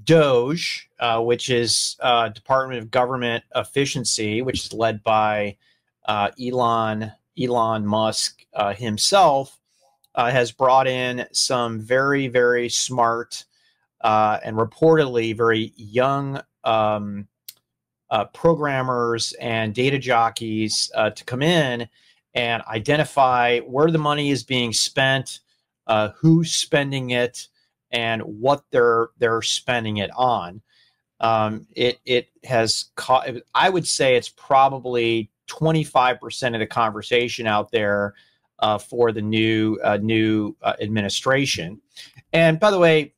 DOGE, which is Department of Government Efficiency, which is led by Elon Musk himself, has brought in some very, very smart and reportedly very young programmers and data jockeys to come in and identify where the money is being spent, who's spending it, and what they're spending it on. It has caught, I would say it's probably 25% of the conversation out there for the new administration. And by the way,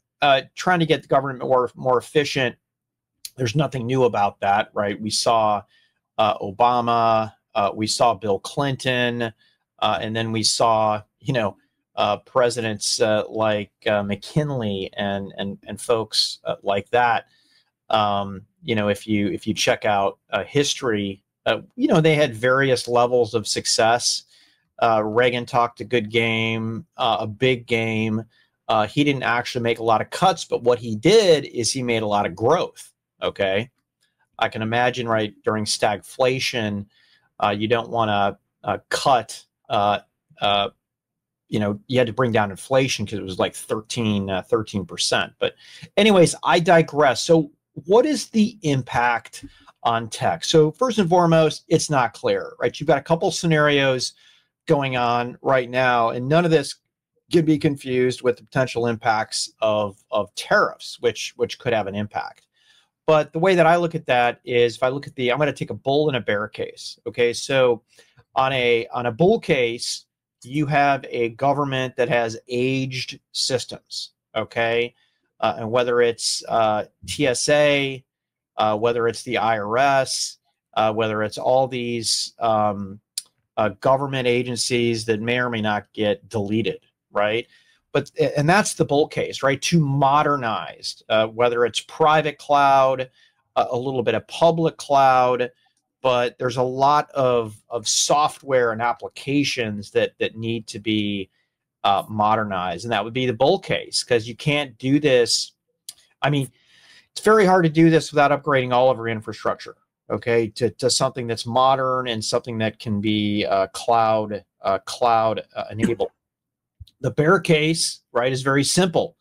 trying to get the government more efficient, there's nothing new about that, right? We saw Obama, we saw Bill Clinton, and then we saw, presidents like McKinley and folks like that. If you check out history, they had various levels of success. Reagan talked a good game, a big game. He didn't actually make a lot of cuts, but what he did is he made a lot of growth. Okay, I can imagine, right, during stagflation, you don't want to cut. You had to bring down inflation because it was like 13%. But anyways, I digress. So what is the impact on tech? So first and foremost, it's not clear, right? You've got a couple scenarios going on right now, and none of this can be confused with the potential impacts of tariffs, which could have an impact. But the way that I look at that is, if I look at I'm going to take a bull and a bear case. Okay, so on a bull case, you have a government that has aged systems. Okay, and whether it's TSA, whether it's the IRS, whether it's all these government agencies that may or may not get deleted, right? And that's the bull case, right? To modernize, whether it's private cloud, a little bit of public cloud, but there's a lot of software and applications that need to be modernized, and that would be the bull case, because you can't do this. I mean, it's very hard to do this without upgrading all of your infrastructure, okay, to something that's modern and something that can be cloud enabled. The bear case, right, is very simple,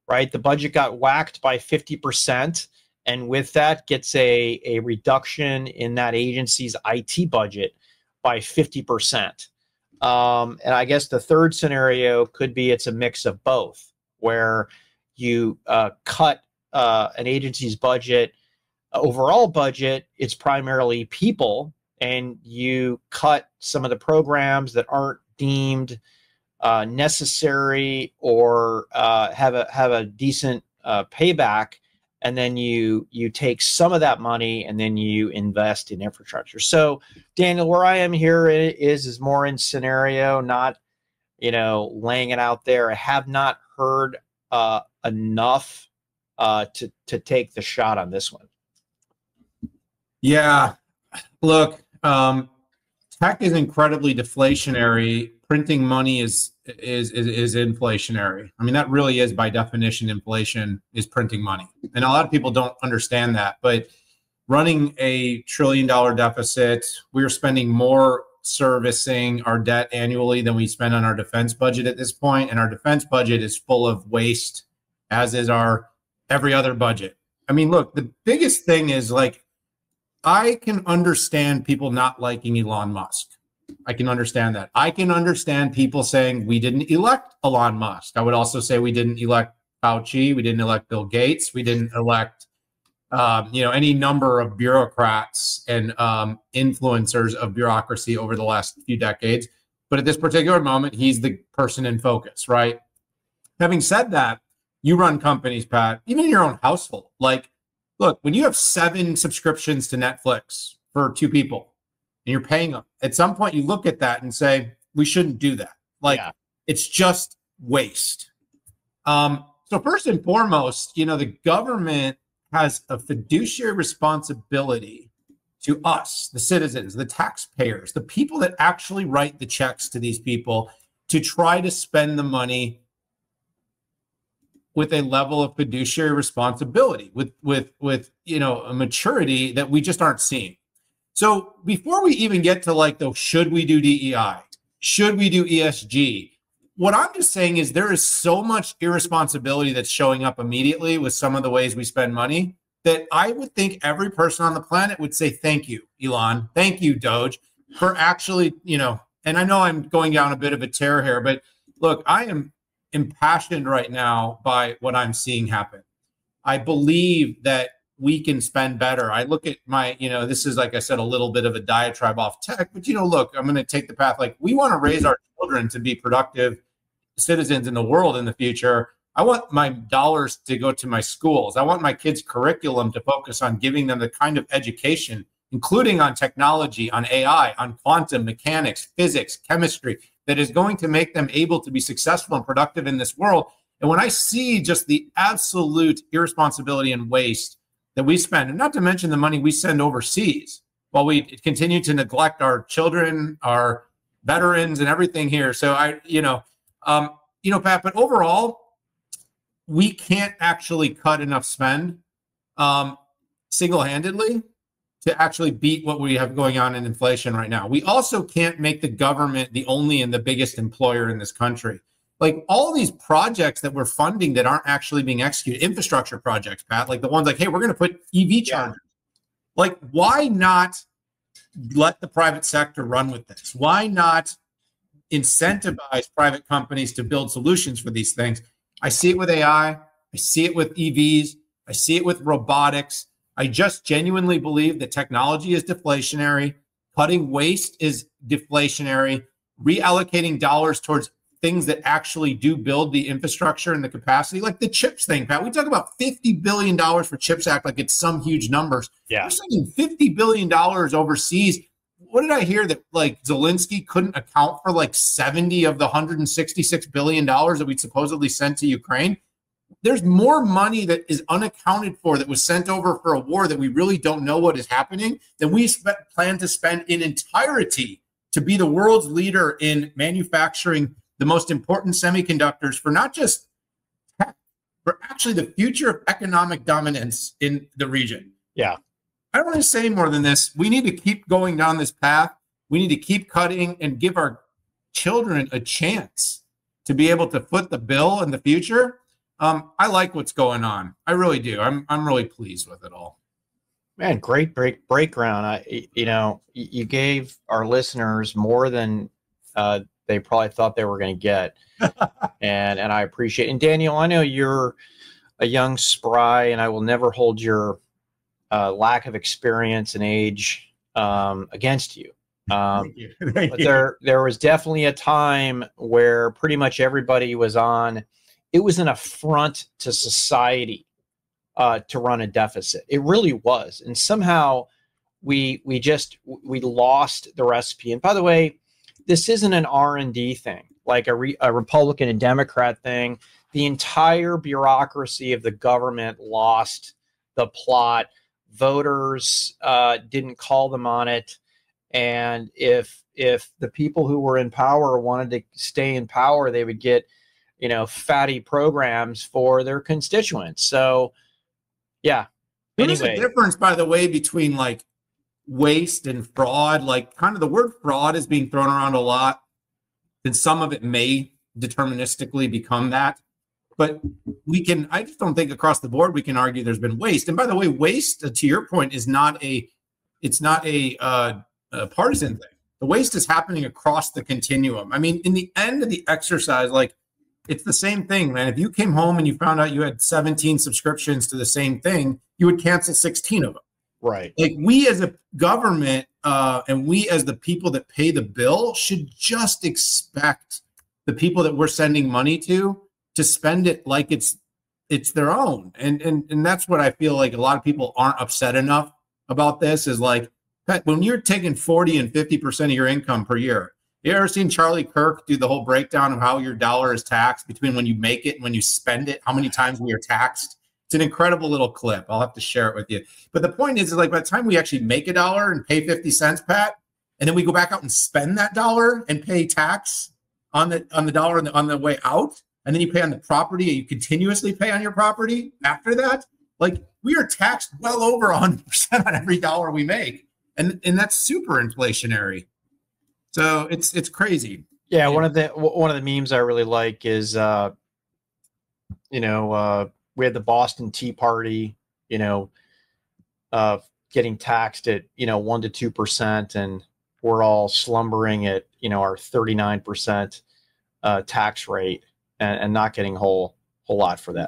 right? The budget got whacked by 50%, and with that gets a reduction in that agency's IT budget by 50%. And I guess the third scenario could be it's a mix of both, where you cut an agency's budget, overall budget, it's primarily people, and you cut some of the programs that aren't deemed necessary or have a decent payback, and then you take some of that money and then you invest in infrastructure. So Daniel, where I am here is more in scenario, not laying it out there. I have not heard enough to take the shot on this one. Yeah, look, tech is incredibly deflationary. Printing money is inflationary. I mean, that really is, by definition, inflation is printing money. And a lot of people don't understand that. But running a $1 trillion deficit, we're spending more servicing our debt annually than we spend on our defense budget at this point. And our defense budget is full of waste, as is our every other budget. I mean, look, the biggest thing is, like, I can understand people not liking Elon Musk. I can understand that. I can understand people saying we didn't elect Elon Musk. I would also say we didn't elect Fauci. We didn't elect Bill Gates. We didn't elect, any number of bureaucrats and influencers of bureaucracy over the last few decades. But at this particular moment, he's the person in focus, right? Having said that, you run companies, Pat, even in your own household. Like, look, when you have 7 subscriptions to Netflix for 2 people, and you're paying them, at some point you look at that and say, we shouldn't do that. Like, yeah. It's just waste. So first and foremost, the government has a fiduciary responsibility to us, the citizens, the taxpayers, the people that actually write the checks to these people, to try to spend the money with a level of fiduciary responsibility, with a maturity that we just aren't seeing. So before we even get to like the should we do DEI, should we do ESG, what I'm just saying is there is so much irresponsibility that's showing up immediately with some of the ways we spend money that I would think every person on the planet would say, thank you, Elon. Thank you, DOGE, for actually, and I know I'm going down a bit of a tear here, but look, I am impassioned right now by what I'm seeing happen. I believe that we can spend better. I look at my, this is, like I said, a little bit of a diatribe off tech, but look, I'm going to take the path. Like, we want to raise our children to be productive citizens in the world in the future. I want my dollars to go to my schools. I want my kids' curriculum to focus on giving them the kind of education, including on technology, on AI, on quantum mechanics, physics, chemistry, that is going to make them able to be successful and productive in this world. And when I see just the absolute irresponsibility and waste that we spend, and not to mention the money we send overseas, while we continue to neglect our children, our veterans, and everything here. So Pat, but overall, we can't actually cut enough spend single-handedly to actually beat what we have going on in inflation right now. We also can't make the government the only and the biggest employer in this country. Like, all these projects that we're funding that aren't actually being executed, infrastructure projects, Pat, like the ones like, hey, we're going to put EV chargers. Like, why not let the private sector run with this? Why not incentivize private companies to build solutions for these things? I see it with AI. I see it with EVs. I see it with robotics. I just genuinely believe that technology is deflationary. Cutting waste is deflationary. Reallocating dollars towards things that actually do build the infrastructure and the capacity, like the CHIPS thing, Pat. We talk about $50 billion for CHIPS Act like it's some huge numbers. Yeah. We're sending $50 billion overseas. What did I hear that like Zelensky couldn't account for like 70 of the $166 billion that we supposedly sent to Ukraine? There's more money that is unaccounted for that was sent over for a war that we really don't know what is happening than we plan to spend in entirety to be the world's leader in manufacturing the most important semiconductors for not just tech, but actually the future of economic dominance in the region. Yeah. I don't want to say more than this. We need to keep going down this path. We need to keep cutting and give our children a chance to be able to foot the bill in the future. I like what's going on. I really do. I'm really pleased with it all. Man, great breakdown. You gave our listeners more than they probably thought they were going to get, and I appreciate it. And Daniel, I know you're a young spry, and I will never hold your lack of experience and age against you. Thank you. But there was definitely a time where pretty much everybody was on. It was an affront to society to run a deficit. It really was, and somehow we lost the recipe. And by the way, this isn't an R&D thing, like a Republican and Democrat thing. The entire bureaucracy of the government lost the plot. Voters didn't call them on it. And if the people who were in power wanted to stay in power, they would get, fatty programs for their constituents. So, yeah. There's a difference, by the way, between like waste and fraud. Like, kind of the word fraud is being thrown around a lot, and some of it may deterministically become that. But I just don't think across the board we can argue there's been waste. And by the way, waste, to your point, is not a partisan thing. The waste is happening across the continuum. I mean, in the end of the exercise, like, it's the same thing, man. If you came home and you found out you had 17 subscriptions to the same thing, you would cancel 16 of them. Right. Like, we as a government and we as the people that pay the bill should just expect the people that we're sending money to spend it like it's their own. And that's what I feel like a lot of people aren't upset enough about this is like, when you're taking 40 and 50% of your income per year, you ever seen Charlie Kirk do the whole breakdown of how your dollar is taxed between when you make it and when you spend it, how many times we are taxed? It's an incredible little clip. I'll have to share it with you. But the point is like, by the time we actually make a dollar and pay 50 cents, Pat, and then we go back out and spend that dollar and pay tax on the dollar on the way out, and then you pay on the property, and you continuously pay on your property after that. Like, we are taxed well over 100% on every dollar we make, and that's super inflationary. So it's crazy. Yeah, one of the memes I really like is we had the Boston Tea Party, getting taxed at 1 to 2%, and we're all slumbering at our 39% tax rate and not getting a whole lot for that.